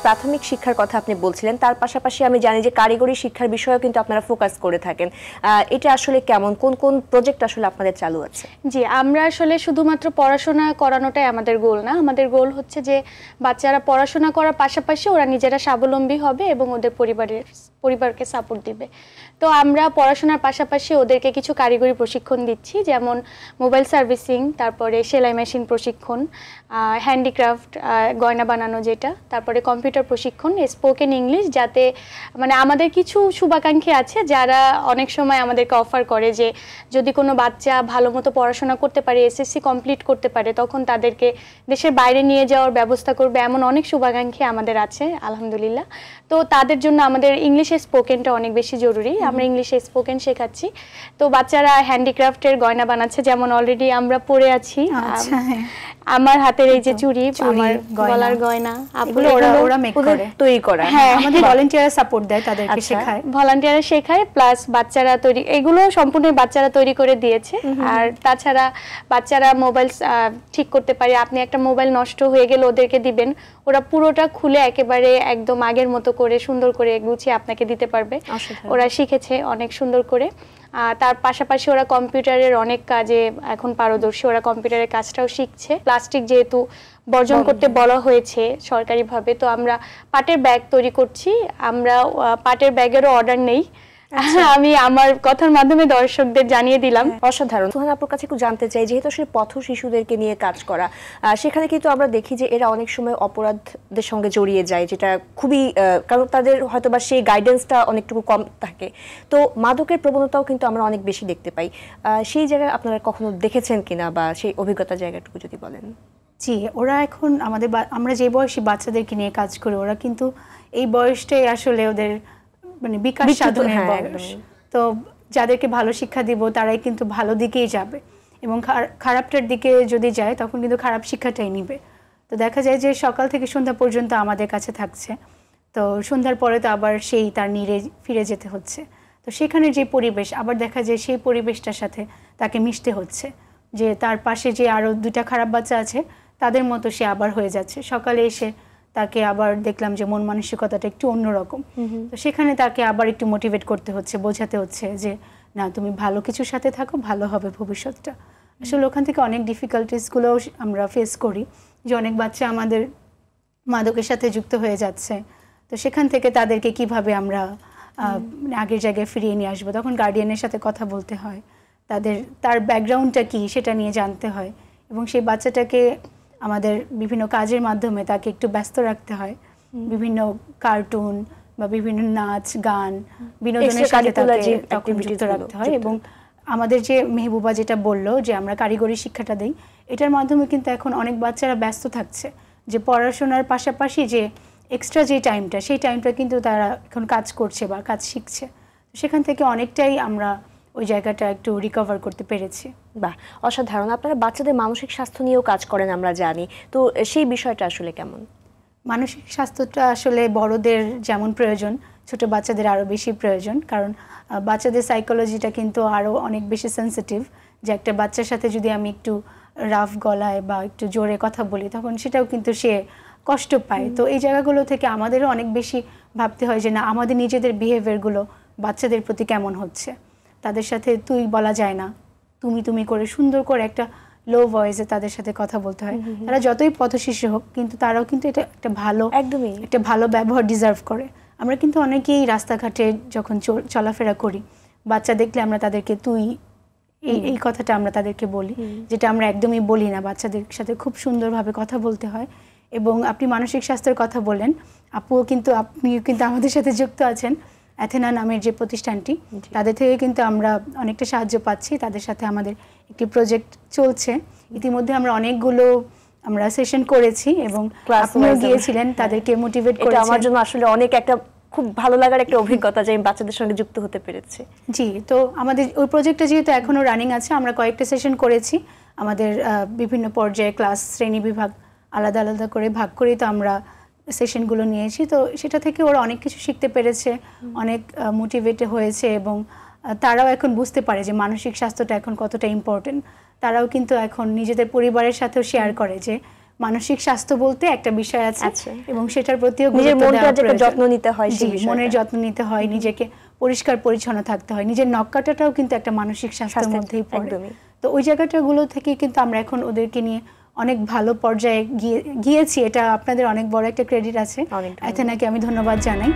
প্রাথমিক শিক্ষার কথা আপনি বলছিলেন, তার পাশাপাশি আমি জানি যে কারিগরি শিক্ষার বিষয়েও কিন্তু আপনারা ফোকাস করে থাকেন। এটা আসলে কেমন, কোন কোন প্রজেক্ট আসলে আপনাদের চালু আছে? জি, আমরা আসলে শুধুমাত্র পড়াশোনা করানোটাই আমাদের গোল না। আমাদের গোল হচ্ছে যে বাচ্চারা পড়াশোনা করার পাশাপাশি ওরা নিজেরা স্বাবলম্বী হবে এবং ওদের পরিবারকে সাপোর্ট দিবে। তো আমরা পড়াশোনার পাশাপাশি ওদেরকে কিছু কারিগরি প্রশিক্ষণ দিচ্ছি, যেমন মোবাইল সার্ভিসিং, তারপরে সেলাই মেশিন প্রশিক্ষণ, হ্যান্ডিক্রাফট, গয়না বানানো যেটা, তারপরে কম্পিউটার প্রশিক্ষণ, স্পোকেন ইংলিশ, যাতে মানে আমাদের কিছু শুভাকাঙ্ক্ষী আছে যারা অনেক সময় আমাদেরকে অফার করে যে যদি কোনো বাচ্চা ভালো মতো পড়াশোনা করতে পারে, এসএসসি কমপ্লিট করতে পারে, তখন তাদেরকে দেশের বাইরে নিয়ে যাওয়ার ব্যবস্থা করবে, এমন অনেক শুভাকাঙ্ক্ষী আমাদের আছে আলহামদুলিল্লাহ। তো তাদের জন্য আমাদের ইংলিশে স্পোকেনটা অনেক বেশি জরুরি। আমরা ইংলিশে স্পোকেন শেখাচ্ছি। তো বাচ্চারা হ্যান্ডিক্রাফটের গয়না বানাচ্ছে, যেমন অলরেডি আমরা পরে আছি। আমার হাতের এই যে চুড়ি, আমার গলার গয়না, এগুলো ওরা মেক করে তৈরি করে। হ্যাঁ, আমাদের ভলান্টিয়ার সাপোর্ট দেয়, তাদেরকে শেখায়, ভলান্টিয়ার শেখায়, প্লাস বাচ্চারা তৈরি, এগুলো সম্পূর্ণ বাচ্চারা তৈরি করে দিয়েছে। আর তাছাড়া বাচ্চারা মোবাইল ঠিক করতে পারে। আপনি একটা মোবাইল নষ্ট হয়ে গেলে ওদেরকে দিবেন, ওরা পুরোটা খুলে একেবারে একদম আগের মতো করে সুন্দর করে গুছিয়ে আপনাকে দিতে পারবে। ওরা শিখেছে অনেক সুন্দর করে। তার পাশাপাশি ওরা কম্পিউটারের অনেক কাজে এখন পারদর্শী, ওরা কম্পিউটারের কাজটাও শিখছে। প্লাস্টিক যেহেতু বর্জন করতে বলা হয়েছে সরকারিভাবে, তো আমরা পাটের ব্যাগ তৈরি করছি। আমরা পাটের ব্যাগেরও অর্ডার নেই। আমি আমার কথার মাধ্যমে দর্শকদের জানিয়ে দিলাম। অসাধারণ। সুহানা আপুর কাছে একটু জানতে চাই, যেহেতু আসলে পথ শিশুদেরকে নিয়ে কাজ করা, সেখানে কিন্তু আমরা দেখি যে এরা অনেক সময় অপরাধের সঙ্গে জড়িয়ে যায়, যেটা খুবই, কারণ তাদের হয়তোবা সেই গাইডেন্সটা অনেকটুকু কম থাকে। তো মাদকের প্রবণতাও কিন্তু আমরা অনেক বেশি দেখতে পাই। সেই জায়গায় আপনারা কখনো দেখেছেন কিনা, বা সেই অভিজ্ঞতার জায়গাটুকু যদি বলেন। জি, ওরা এখন আমরা যে বয়সী বাচ্চাদেরকে নিয়ে কাজ করি, ওরা কিন্তু এই বয়সটাই আসলে ওদের মানে বিকাশ সাধনের বয়স। তো যাদেরকে ভালো শিক্ষা দিব তারাই কিন্তু ভালো দিকেই যাবে, এবং খারাপটার দিকে যদি যায় তখন কিন্তু খারাপ শিক্ষাটাই নিবে। তো দেখা যায় যে সকাল থেকে সন্ধ্যা পর্যন্ত আমাদের কাছে থাকছে, তো সন্ধ্যার পরে তো আবার সেই তার নিরে ফিরে যেতে হচ্ছে। তো সেখানে যে পরিবেশ, আবার দেখা যায় সেই পরিবেশটার সাথে তাকে মিশতে হচ্ছে, যে তার পাশে যে আরও দুইটা খারাপ বাচ্চা আছে তাদের মতো সে আবার হয়ে যাচ্ছে। সকালে এসে তাকে আবার দেখলাম যে মন মানসিকতাটা একটু অন্যরকম। তো সেখানে তাকে আবার একটু মোটিভেট করতে হচ্ছে, বোঝাতে হচ্ছে যে না, তুমি ভালো কিছুর সাথে থাকো, ভালো হবে ভবিষ্যৎটা। আসলে ওখান থেকে অনেক ডিফিকাল্টিসগুলোও আমরা ফেস করি, যে অনেক বাচ্চা আমাদের মাদকের সাথে যুক্ত হয়ে যাচ্ছে। তো সেখান থেকে তাদেরকে কিভাবে আমরা আগের জায়গায় ফিরিয়ে নিয়ে আসবো, তখন গার্ডিয়ানের সাথে কথা বলতে হয়, তার ব্যাকগ্রাউন্ডটা কি সেটা নিয়ে জানতে হয়, এবং সেই বাচ্চাটাকে আমাদের বিভিন্ন কাজের মাধ্যমে তাকে একটু ব্যস্ত রাখতে হয়, বিভিন্ন কার্টুন বা বিভিন্ন নাচ গান বিনোদনের সাথে তাকে যুক্ত রাখতে হয়। এবং আমাদের যে মেহবুবা যেটা বললো যে আমরা কারিগরি শিক্ষাটা দিই, এটার মাধ্যমে কিন্তু এখন অনেক বাচ্চারা ব্যস্ত থাকছে, যে পড়াশোনার পাশাপাশি যে এক্সট্রা যে টাইমটা, সেই টাইমটা কিন্তু তারা এখন কাজ করছে বা কাজ শিখছে। সেখান থেকে অনেকটাই আমরা ওই জায়গাটা একটু রিকভার করতে পেরেছি। বাহ, অসাধারণ। আপনারা বাচ্চাদের মানসিক স্বাস্থ্য নিয়েও কাজ করেন আমরা জানি, তো সেই বিষয়টা আসলে কেমন? মানসিক স্বাস্থ্যটা আসলে বড়দের যেমন প্রয়োজন, ছোট বাচ্চাদের আরও বেশি প্রয়োজন, কারণ বাচ্চাদের সাইকোলজিটা কিন্তু আরও অনেক বেশি সেন্সিটিভ। যে একটা বাচ্চার সাথে যদি আমি একটু রাফ গলায় বা একটু জোরে কথা বলি, তখন সেটাও কিন্তু সে কষ্ট পায়। তো এই জায়গাগুলো থেকে আমাদেরও অনেক বেশি ভাবতে হয় যে না, আমাদের নিজেদের বিহেভিয়ারগুলো বাচ্চাদের প্রতি কেমন হচ্ছে। তাদের সাথে তুই বলা যায় না, তুমি করে সুন্দর করে একটা লো ভয়েসে তাদের সাথে কথা বলতে হয়। তারা যতই পথশিশু হোক, কিন্তু তারাও কিন্তু এটা একটা ভালো, একদমই একটা ভালো ব্যবহার ডিজার্ভ করে। আমরা কিন্তু অনেকেই রাস্তাঘাটে যখন চলাফেরা করি, বাচ্চা দেখলে আমরা তাদেরকে তুই, এই কথাটা আমরা তাদেরকে বলি, যেটা আমরা একদমই বলি না। বাচ্চাদের সাথে খুব সুন্দরভাবে কথা বলতে হয়। এবং আপনি মানসিক স্বাস্থ্যের কথা বললেন, আপনিও কিন্তু আমাদের সাথে যুক্ত আছেন। অ্যাথেনা নামের যে প্রতিষ্ঠানটি, তাদের থেকে কিন্তু আমরা অনেকটা সাহায্য পাচ্ছি। তাদের সাথে আমাদের একটি প্রজেক্ট চলছে। ইতিমধ্যে আমরা সেশন করেছি এবং আপনিও গিয়েছিলেন তাদেরকে মোটিভেট করে। আমার জন্য আসলে অনেক একটা খুব ভালো লাগার একটা অভিজ্ঞতা যে আমি বাচ্চাদের সঙ্গে যুক্ত হতে পেরেছি। জি, তো আমাদের ওই প্রজেক্টটা যেহেতু এখনো রানিং আছে, আমরা কয়েকটা সেশন করেছি। আমাদের বিভিন্ন পর্যায়ে ক্লাস শ্রেণী বিভাগ আলাদা আলাদা করে ভাগ করেই তো আমরা সেশনগুলো নিয়েছি। তো সেটা থেকে ওরা অনেক কিছু শিখতে পেরেছে, অনেক মোটিভেট হয়েছে, এবং তারাও এখন বুঝতে পারে যে মানসিক স্বাস্থ্যটা এখন কতটা ইম্পর্টেন্ট। তারাও কিন্তু এখন নিজেদের পরিবারের সাথেও শেয়ার করে যে মানসিক স্বাস্থ্য বলতে একটা বিষয় আছে আচ্ছা। এবং সেটার প্রতিও নিজের গুরুত্ব দেওয়া মনটার যে একটা প্রয়োজন। যত্ন নিতে হয় জি, সেই বিষয়টা। মনের যত্ন নিতে হয়, নিজেকে পরিষ্কার পরিচ্ছন্ন থাকতে হয়, নিজের নখ কাটাটাও কিন্তু একটা মানসিক স্বাস্থ্যের স্বাস্থ্যের মধ্যেই পড়ে। একদমই। তো ওই জায়গাটাগুলো থেকে কিন্তু আমরা এখন ওদেরকে নিয়ে অনেক ভালো পর্যায়ে গিয়েছি। এটা আপনাদের অনেক বড় একটা ক্রেডিট আছে, অনেক ধন্যবাদ। এথেনাকে আমি ধন্যবাদ জানাই।